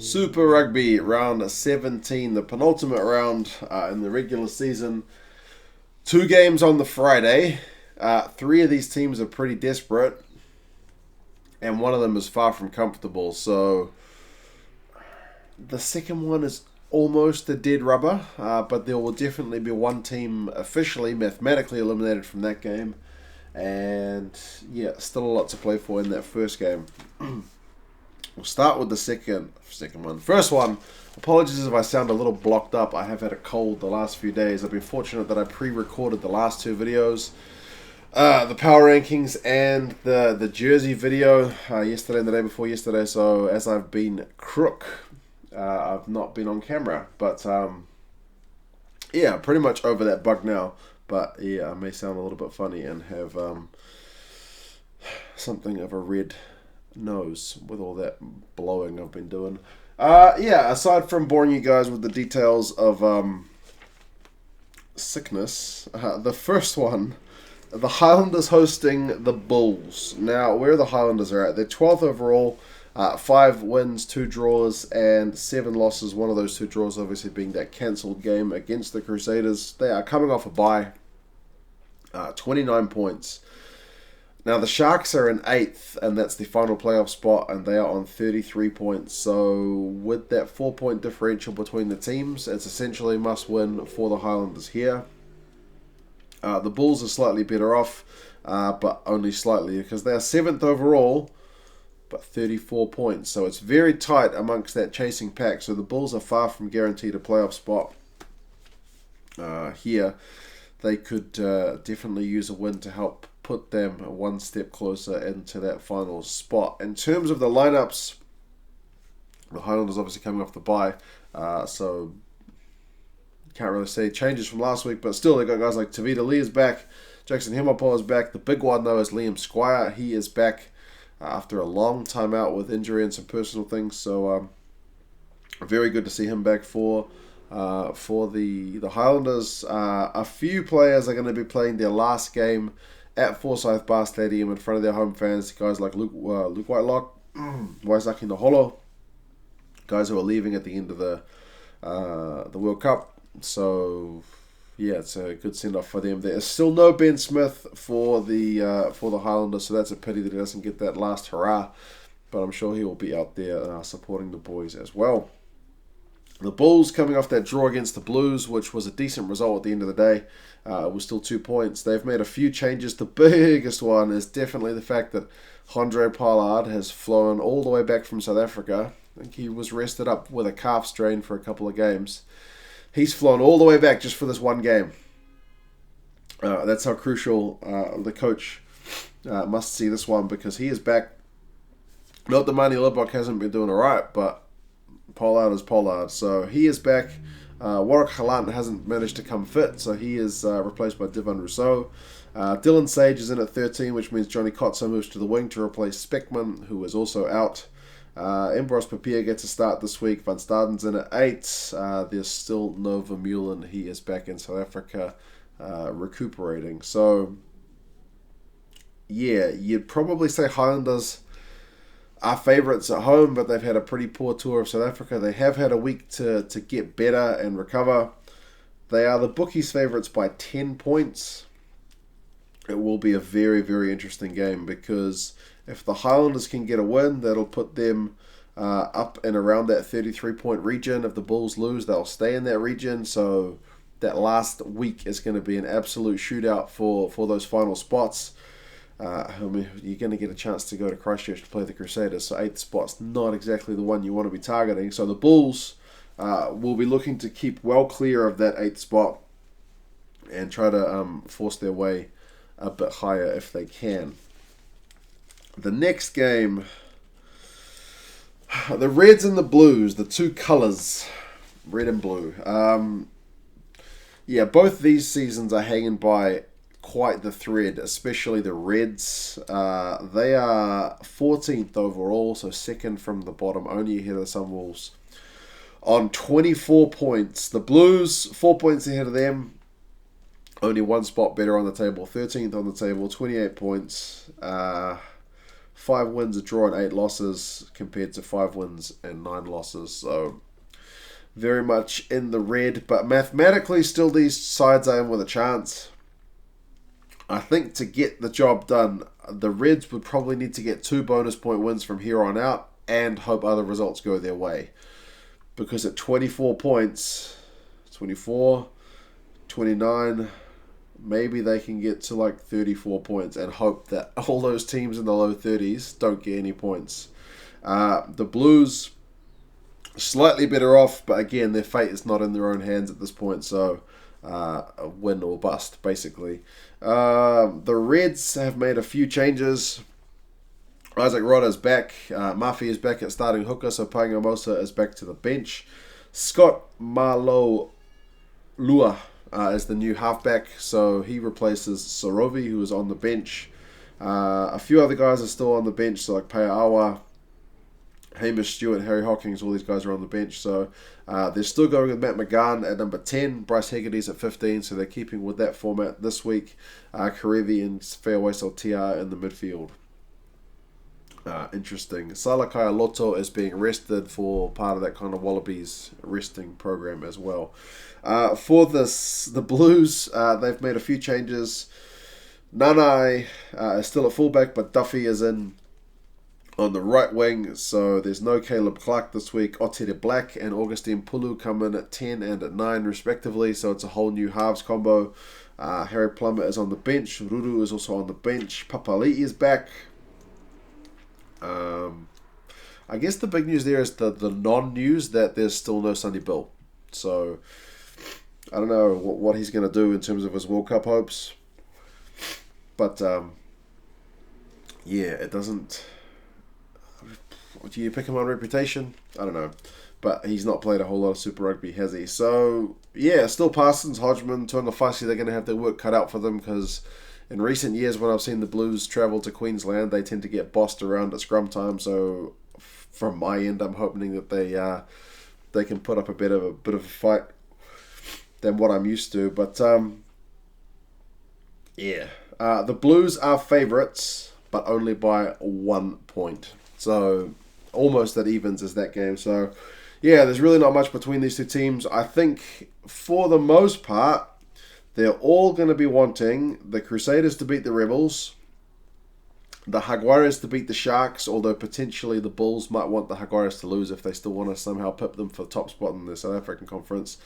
Super Rugby round 17, the penultimate round in the regular season. Two games on the Friday. Three of these teams are pretty desperate, and one of them is far from comfortable. So the second one is almost a dead rubber, but there will definitely be one team officially, mathematically eliminated from that game. And yeah, still a lot to play for in that first game. We'll start with the second one. First one, apologies if I sound a little blocked up. I have had a cold the last few days. I've been fortunate that I pre-recorded the last two videos. The power rankings and the jersey video yesterday and the day before yesterday. So as I've been crook, I've not been on camera. But yeah, pretty much over that bug now. But yeah, I may sound a little bit funny and have something of a red nose with all that blowing I've been doing. Yeah, aside from boring you guys with the details of sickness, the first one, the Highlanders hosting the Bulls. Now, where the Highlanders are at, they're 12th overall, 5 wins, 2 draws, and 7 losses. One of those 2 draws obviously being that cancelled game against the Crusaders. They are coming off a bye, 29 points. Now, the Sharks are in 8th, and that's the final playoff spot, and they are on 33 points. So, with that 4-point differential between the teams, it's essentially must-win for the Highlanders here. The Bulls are slightly better off, but only slightly, because they are 7th overall, but 34 points. So, it's very tight amongst that chasing pack. So, the Bulls are far from guaranteed a playoff spot here. They could definitely use a win to help put them one step closer into that final spot. In terms of the lineups, the Highlanders obviously coming off the bye, so can't really say changes from last week, but still they got guys like Tavita Lee is back, Jackson Himapo is back. The big one though is Liam Squire. He is back after a long time out with injury and some personal things, so very good to see him back for the Highlanders. A few players are going to be playing their last game at Forsyth Bar Stadium in front of their home fans. Guys like Luke Whitelock, Waisaki Naholo, guys who are leaving at the end of the World Cup. So yeah, it's a good send off for them. There is still no Ben Smith for the Highlanders, so that's a pity that he doesn't get that last hurrah. But I'm sure he will be out there supporting the boys as well. The Bulls coming off that draw against the Blues, which was a decent result at the end of the day. It was still 2 points. They've made a few changes. The biggest one is definitely the fact that Andre Pollard has flown all the way back from South Africa. I think he was rested up with a calf strain for a couple of games. He's flown all the way back just for this one game. That's how crucial the coach must see this one, because he is back. Not that Manny Libbok hasn't been doing alright, but Pollard is Pollard. So he is back. Warwick Halant hasn't managed to come fit, so he is replaced by Divan Rousseau. Dylan Sage is in at 13, which means Johnny Kotso moves to the wing to replace Speckman, who is also out. Embros Papia gets a start this week. Van Staden's in at 8. There's still no Vermeulen. He is back in South Africa recuperating. So, yeah, you'd probably say Highlanders are favourites at home, but they've had a pretty poor tour of South Africa. They have had a week to get better and recover. They are the bookies' favourites by 10 points. It will be a very, very interesting game, because if the Highlanders can get a win, that'll put them up and around that 33-point region. If the Bulls lose, they'll stay in that region. So that last week is going to be an absolute shootout for those final spots. I mean, you're going to get a chance to go to Christchurch to play the Crusaders, so 8th spot's not exactly the one you want to be targeting. So the Bulls will be looking to keep well clear of that 8th spot and try to force their way a bit higher if they can. The next game, the Reds and the Blues, the two colours, red and blue. Yeah, both these seasons are hanging by quite the thread, especially the Reds. They are 14th overall, so second from the bottom, only ahead of the Sunwolves on 24 points. The Blues, 4 points ahead of them, only one spot better on the table, 13th on the table, 28 points. 5 wins, a draw, and 8 losses compared to 5 wins and 9 losses. So very much in the red, but mathematically still these sides are in with a chance. I think to get the job done, the Reds would probably need to get 2 bonus point wins from here on out and hope other results go their way. Because at 24 points, 24, 29, maybe they can get to like 34 points and hope that all those teams in the low 30s don't get any points. The Blues, slightly better off, but again, their fate is not in their own hands at this point, so win or bust, basically. The Reds have made a few changes. Isaac Rodda is back. Murphy is back at starting hooker, so Paingamosa is back to the bench. Scott Malolua is the new halfback, so he replaces Sorovi, who is on the bench. A few other guys are still on the bench, so like Paiawa, Hamish Stewart, Harry Hawkins, all these guys are on the bench. So they're still going with Matt McGann at number 10. Bryce Hegarty's at 15, so they're keeping with that format this week. Karevi and Fairway Saltia in the midfield. Interesting. Salakai Loto is being rested for part of that kind of Wallabies resting program as well. For the Blues, they've made a few changes. Nanai is still at fullback, but Duffy is in on the right wing, so there's no Caleb Clark this week. Otere Black and Augustine Pulu come in at 10 and at 9 respectively, so it's a whole new halves combo. Harry Plummer is on the bench. Ruru is also on the bench. Papali'i is back. I guess the big news there is the non-news that there's still no Sonny Bill. So I don't know what he's going to do in terms of his World Cup hopes. But yeah, it doesn't... Do you pick him on reputation? I don't know. But he's not played a whole lot of Super Rugby, has he? So, yeah, still Parsons, Hodgman, Tuangafasi, they're going to have their work cut out for them because in recent years when I've seen the Blues travel to Queensland, they tend to get bossed around at scrum time. So, from my end, I'm hoping that they can put up a bit of a fight than what I'm used to. But, yeah. The Blues are favourites, but only by 1 point. So almost at evens is that game. So yeah, there's really not much between these two teams. I think for the most part, they're all going to be wanting the Crusaders to beat the Rebels, the Jaguares to beat the Sharks, although potentially the Bulls might want the Jaguares to lose if they still want to somehow pip them for the top spot in the South African Conference.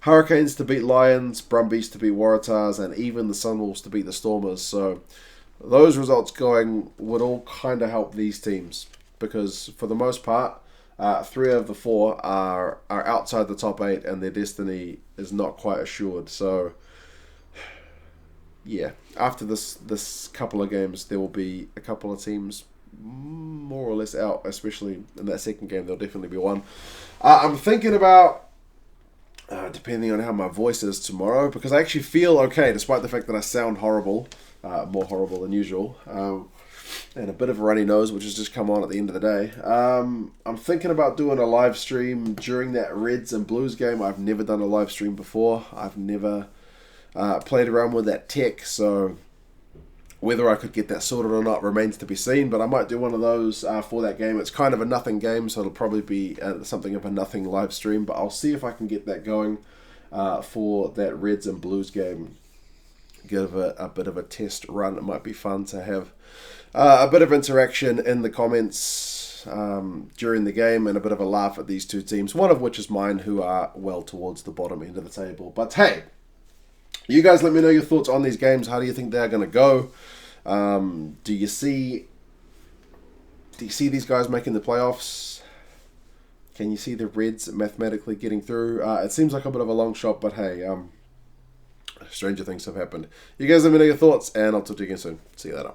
Hurricanes to beat Lions, Brumbies to beat Waratahs, and even the Sunwolves to beat the Stormers. So those results going would all kind of help these teams because for the most part, 3 of the 4 are outside the top 8 and their destiny is not quite assured. So yeah, after this couple of games, there will be a couple of teams more or less out, especially in that second game. There'll definitely be one. I'm thinking about, depending on how my voice is tomorrow, because I actually feel okay despite the fact that I sound horrible. More horrible than usual, and a bit of a runny nose, which has just come on at the end of the day. I'm thinking about doing a live stream during that Reds and Blues game. I've never done a live stream before. I've never played around with that tech, so whether I could get that sorted or not remains to be seen, but I might do one of those for that game. It's kind of a nothing game, so it'll probably be something of a nothing live stream, but I'll see if I can get that going for that Reds and Blues game. Give a bit of a test run. It might be fun to have a bit of interaction in the comments during the game and a bit of a laugh at these two teams, one of which is mine, who are well towards the bottom end of the table. But hey, you guys let me know your thoughts on these games. How do you think they're going to go? Do you see these guys making the playoffs? Can you see the Reds mathematically getting through? It seems like a bit of a long shot, but hey, stranger things have happened. You guys let me know your thoughts, and I'll talk to you again soon. See you later.